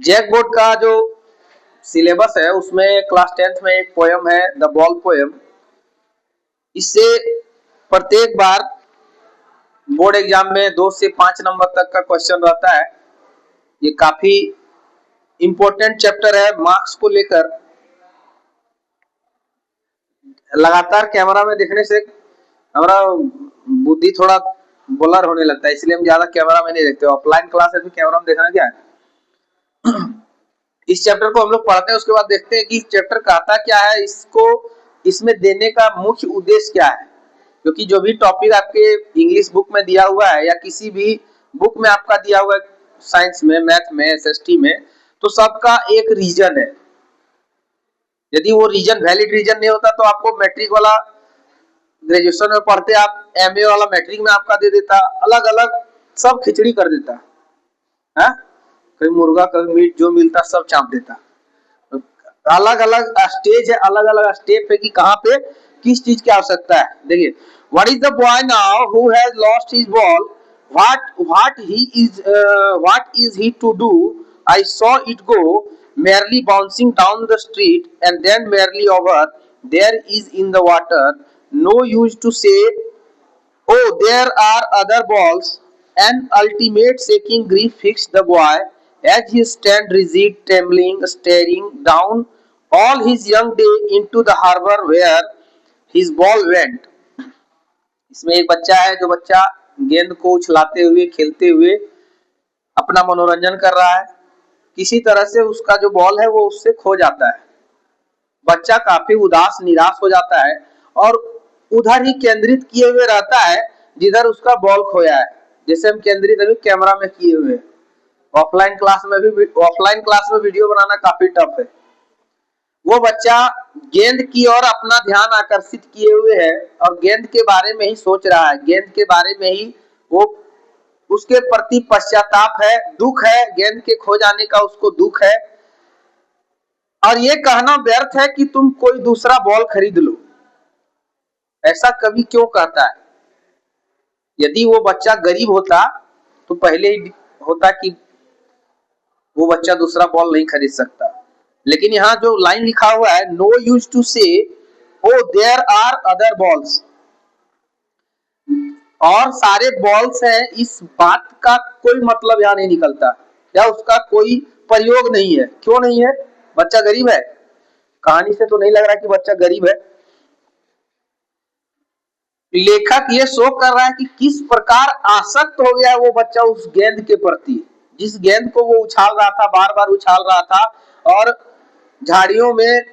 JAC board का जो syllabus है उसमें क्लास 10th में एक पोयम है द बॉल पोयम। इससे प्रत्येक बार बोर्ड एग्जाम में 2 से 5 नंबर तक का क्वेश्चन रहता है। ये काफी इंपॉर्टेंट चैप्टर है मार्क्स को लेकर। लगातार कैमरा में देखने से हमारा बुद्धि थोड़ा ब्लर होने लगता है, इसलिए हम ज्यादा कैमरा में नहीं देखते। ऑफलाइन क्लास है तो कैमरा में देखना क्या है। इस चैप्टर को हम लोग पढ़ते हैं, उसके बाद देखते हैं कि इस चैप्टर कहता क्या है, इसको इसमें देने का मुख्य उद्देश्य क्या है। क्योंकि जो भी टॉपिक आपके इंग्लिश बुक में दिया हुआ है या किसी भी बुक में आपका दिया हुआ है, साइंस में, मैथ में, एसएसटी में, तो सबका एक रीजन है। यदि वो रीजन वैलिड रीजन नहीं होता तो आपको मैट्रिक वाला ग्रेजुएशन में पढ़ते आप एमए वाला मैट्रिक में आपका दे देता, अलग अलग सब खिचड़ी कर देता है। कभी मुर्गा कभी मीट जो मिलता सब चाप देता। अलग अलग स्टेज है, अलग अलग स्टेप है कि कहाँ पे किस चीज की आवश्यकता है। देखिए, what is the boy now who has lost his ball, what is he to do, I saw it go merely bouncing down the street and then merely over there is in the water, no use to say oh there are other balls. An ultimate shaking grief fixed the boy as he stand rigid, trembling, staring down all his young day into the harbor where his ball went. इसमें एक बच्चा है, जो बच्चा गेंद को उछलाते हुए खेलते हुए अपना मनोरंजन कर रहा है। किसी तरह से उसका जो बॉल है वो उससे खो जाता है। बच्चा काफी उदास निराश हो जाता है और उधर ही केंद्रित किए हुए रहता है जिधर उसका बॉल खोया है। जैसे हम केंद्रित अभी कैमरा में किए हुए हैं। ऑफलाइन क्लास में वीडियो बनाना काफी टफ है। वो बच्चा गेंद की ओर अपना ध्यान आकर्षित किए हुए है और गेंद के बारे में ही सोच रहा है। गेंद के बारे में ही वो, उसके प्रति पश्चाताप है, दुख है, गेंद के खो जाने का उसको दुख है। और ये कहना व्यर्थ है कि तुम कोई दूसरा बॉल खरीद लो। ऐसा कवि क्यों कहता है? यदि वो बच्चा गरीब होता तो पहले ही होता कि वो बच्चा दूसरा बॉल नहीं खरीद सकता। लेकिन यहाँ जो लाइन लिखा हुआ है, नो यूज टू से oh there are other balls, और सारे बॉल्स हैं, इस बात का कोई मतलब यहाँ नहीं निकलता या उसका कोई प्रयोग नहीं है। क्यों नहीं है? बच्चा गरीब है? कहानी से तो नहीं लग रहा कि बच्चा गरीब है। लेखक ये शो कर रहा है कि किस प्रकार आसक्त हो गया है वो बच्चा उस गेंद के प्रति। जिस गेंद को वो उछाल रहा था, बार बार उछाल रहा था और झाड़ियों में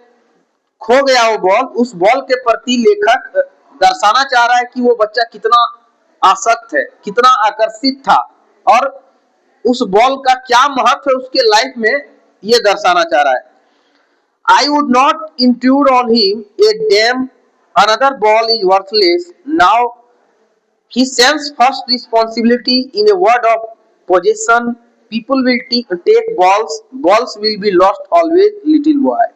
खो गया वो बॉल, उस बॉल के प्रति लेखक दर्शाना चाह रहा है कि वो बच्चा कितना आसक्त है, कितना आकर्षित था और उस बॉल का क्या महत्व है उसके लाइफ में, ये दर्शाना चाह रहा है। I would not intrude on him a damn another ball is worthless. Now he sends first responsibility in a word of possession. People will take balls will be lost always, little boy.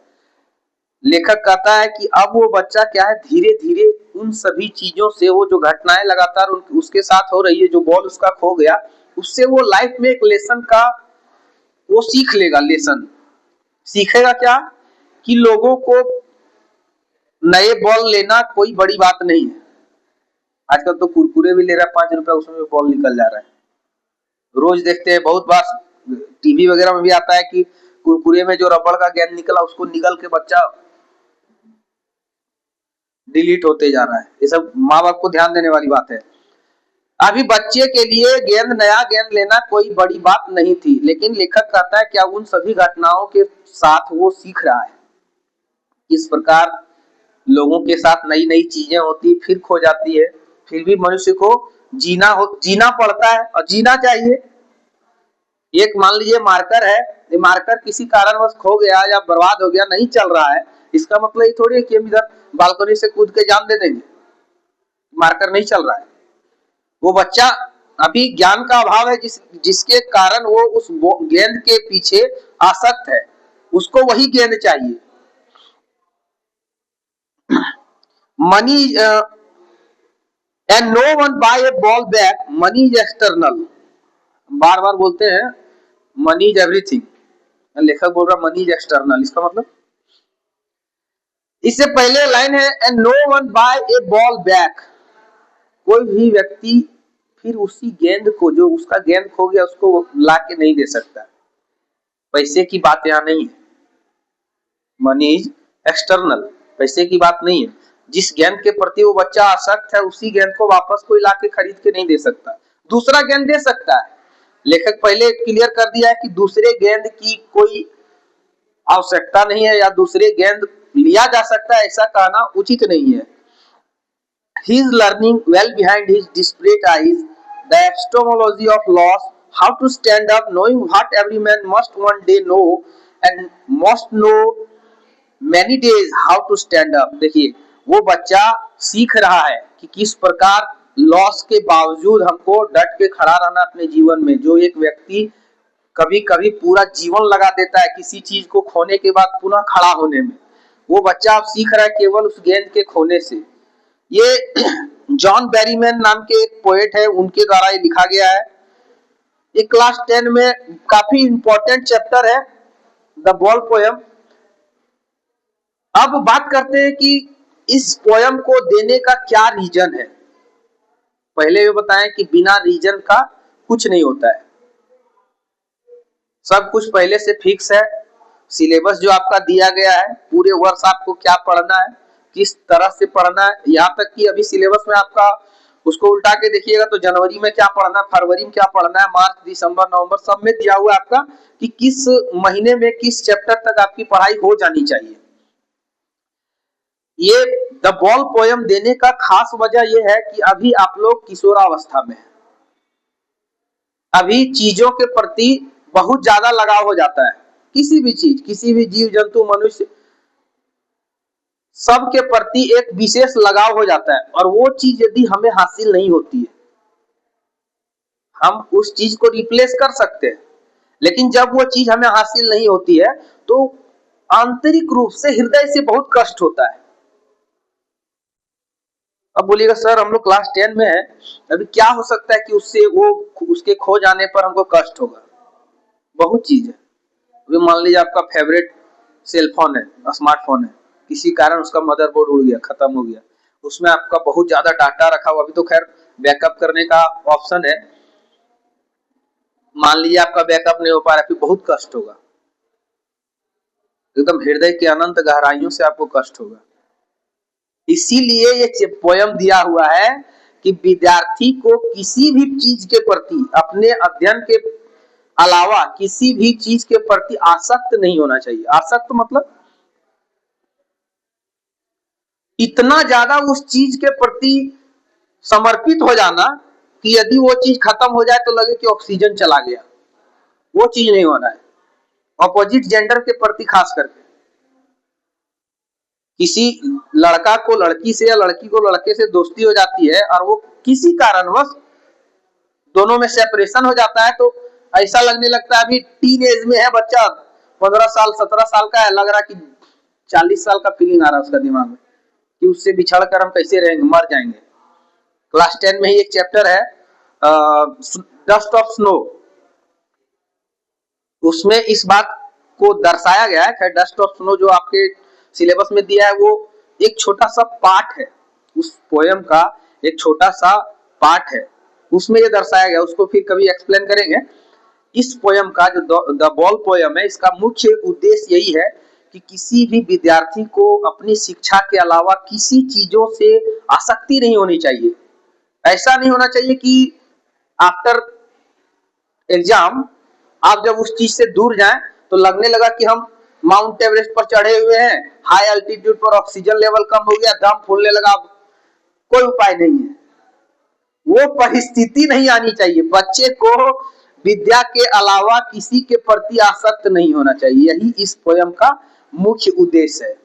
लेखक कहता है कि अब वो बच्चा क्या है, धीरे धीरे उन सभी चीजों से, वो जो घटनाएं लगातार उसके साथ हो रही है, जो बॉल उसका खो गया, उससे वो लाइफ में एक लेसन का वो सीख लेगा। लेसन सीखेगा क्या? कि लोगों को नए बॉल लेना कोई बड़ी बात नहीं है। आजकल तो कुरकुरे भी ले रहा है 5 रुपए, उसमें बॉल निकल जा रहा है। रोज देखते हैं, बहुत बार टीवी वगैरह में भी आता है कि कुरकुरे में जो रबड़ का गेंद निकला उसको निकल के बच्चा डिलीट होते जा रहा है। ये सब माँ बाप को ध्यान देने वाली बात है। अभी बच्चे के लिए नया गेंद लेना कोई बड़ी बात नहीं थी, लेकिन लेखक कहता है क्या उन सभी घटनाओं के साथ वो सीख रहा है किस प्रकार लोगों के साथ नई नई चीजें होती, फिर खो जाती है, फिर भी मनुष्य को जीना पड़ता है और जीना चाहिए। एक मान लीजिए मार्कर है, ये मार्कर किसी कारणवश खो गया या बर्बाद हो गया, नहीं चल रहा है, इसका मतलब ये थोड़ी है कि हम इधर बालकनी से कूद के जान दे देंगे, मार्कर नहीं चल रहा है। वो बच्चा अभी ज्ञान का अभाव है जिसके कारण वो उस गेंद के पीछे आसक्त है, उसको वही गेंद चाहिए। Money and no one buy a ball back, money is external. बार बार बोलते हैं मनी इज एवरीथिंग, लेखक बोल रहा मनी इज एक्सटर्नल, इसका मतलब इससे पहले लाइन है and no one buy a ball back, कोई भी व्यक्ति फिर उसी गेंद को, जो उसका गेंद खो गया, उसको ला के नहीं दे सकता। पैसे की बात यहाँ नहीं है, मनी इज एक्सटर्नल, पैसे की बात नहीं है। जिस गेंद के प्रति वो बच्चा आसक्त है उसी गेंद को वापस कोई ला के खरीद के नहीं दे सकता, दूसरा गेंद दे सकता है। लेखक पहले क्लियर कर दिया है कि दूसरे गेंद की कोई आवश्यकता नहीं है या दूसरे गेंद लिया जा सकता है, ऐसा कहना उचित नहीं है। He is learning well behind his discreet eyes the epistemology of loss, how to stand up, knowing what every man must one day know and must know many days how to stand up। देखिए वो बच्चा सीख रहा है कि किस प्रकार loss के बावजूद हमको डट के खड़ा रहना अपने जीवन में। जो एक व्यक्ति कभी कभी पूरा जीवन लगा देता है किसी चीज को खोने के बाद पुनः खड़ा होने में, वो बच्चा अब सीख रहा है केवल उस गेंद के खोने से। ये जॉन बेरीमैन नाम के एक पोएट है, उनके द्वारा ये लिखा गया है। ये क्लास 10 में काफी इंपॉर्टेंट चैप्टर है, द बॉल पोयम। अब बात करते हैं कि इस पोयम को देने का क्या रीजन है। पहले ये बताएं कि बिना रीजन का कुछ नहीं होता है, सब कुछ पहले से फिक्स है। सिलेबस जो आपका दिया गया है, पूरे वर्ष आपको क्या पढ़ना है, किस तरह से पढ़ना है, यहाँ तक कि अभी सिलेबस में आपका उसको उल्टा के देखिएगा तो जनवरी में क्या पढ़ना है, फरवरी में क्या पढ़ना है, मार्च, दिसंबर, नवंबर सब में दिया हुआ है आपका कि किस महीने में किस चैप्टर तक आपकी पढ़ाई हो जानी चाहिए। ये द बॉल पोयम देने का खास वजह यह है कि अभी आप लोग किशोरावस्था में हैं, अभी चीजों के प्रति बहुत ज्यादा लगाव हो जाता है। किसी भी चीज, किसी भी जीव जंतु, मनुष्य, सब के प्रति एक विशेष लगाव हो जाता है। और वो चीज यदि हमें हासिल नहीं होती है, हम उस चीज को रिप्लेस कर सकते हैं, लेकिन जब वो चीज हमें हासिल नहीं होती है तो आंतरिक रूप से, हृदय से बहुत कष्ट होता है। अब बोलिएगा सर हम लोग क्लास 10 में है, अभी क्या हो सकता है कि उससे वो उसके खो जाने पर हमको कष्ट होगा। बहुत चीज है। अभी मान लीजिए आपका फेवरेट सेलफोन है, स्मार्टफोन है, किसी कारण उसका मदरबोर्ड उड़ गया, खत्म हो गया, उसमें आपका बहुत ज्यादा डाटा रखा हुआ। अभी तो खैर बैकअप करने का ऑप्शन है, मान लीजिए आपका बैकअप नहीं हो पा रहा, फिर बहुत कष्ट होगा, एकदम हृदय के अनंत गहराइयों से आपको कष्ट होगा। इसीलिए ये पोयम दिया हुआ है कि विद्यार्थी को किसी भी चीज के प्रति, अपने अध्ययन के अलावा किसी भी चीज के प्रति आसक्त नहीं होना चाहिए। आसक्त मतलब इतना ज्यादा उस चीज के प्रति समर्पित हो जाना कि यदि वो चीज खत्म हो जाए तो लगे कि ऑक्सीजन चला गया, वो चीज नहीं होना है। ऑपोजिट जेंडर के प्रति खास करके, किसी लड़का को लड़की से या लड़की को लड़के से दोस्ती हो जाती है और वो किसी कारणवश दोनों में सेपरेशन हो जाता है, तो ऐसा लगने लगता है, अभी टीन एज में है बच्चा, 15 साल 17 साल का है, लग रहा कि 40 साल का फीलिंग आ रहा है उसका दिमाग में कि उससे बिछड़ कर हम कैसे रहेंगे, मर जाएंगे। क्लास 10 में ही एक चैप्टर है डस्ट ऑफ स्नो, उसमें इस बात को दर्शाया गया है। खैर डस्ट ऑफ स्नो जो आपके सिलेबस में दिया है वो एक छोटा सा पार्ट है, उस पोयम का एक छोटा सा पार्ट है, उसमें ये दर्शाया गया, उसको फिर कभी एक्सप्लेन करेंगे। इस पोयम का जो द बॉल पोयम है, इसका मुख्य उद्देश्य यही है कि किसी भी विद्यार्थी को अपनी शिक्षा के अलावा किसी चीजों से आसक्ति नहीं होनी चाहिए। ऐसा नहीं होना चाहिए कि आफ्टर एग्जाम आप जब उस चीज से दूर जाएं तो लगने लगा कि हम माउंट एवरेस्ट पर चढ़े हुए हैं, हाई अल्टीट्यूड पर ऑक्सीजन लेवल कम हो गया, दम फूलने लगा, कोई उपाय नहीं है। वो परिस्थिति नहीं आनी चाहिए। बच्चे को विद्या के अलावा किसी के प्रति आसक्त नहीं होना चाहिए, यही इस पोयम का मुख्य उद्देश्य है।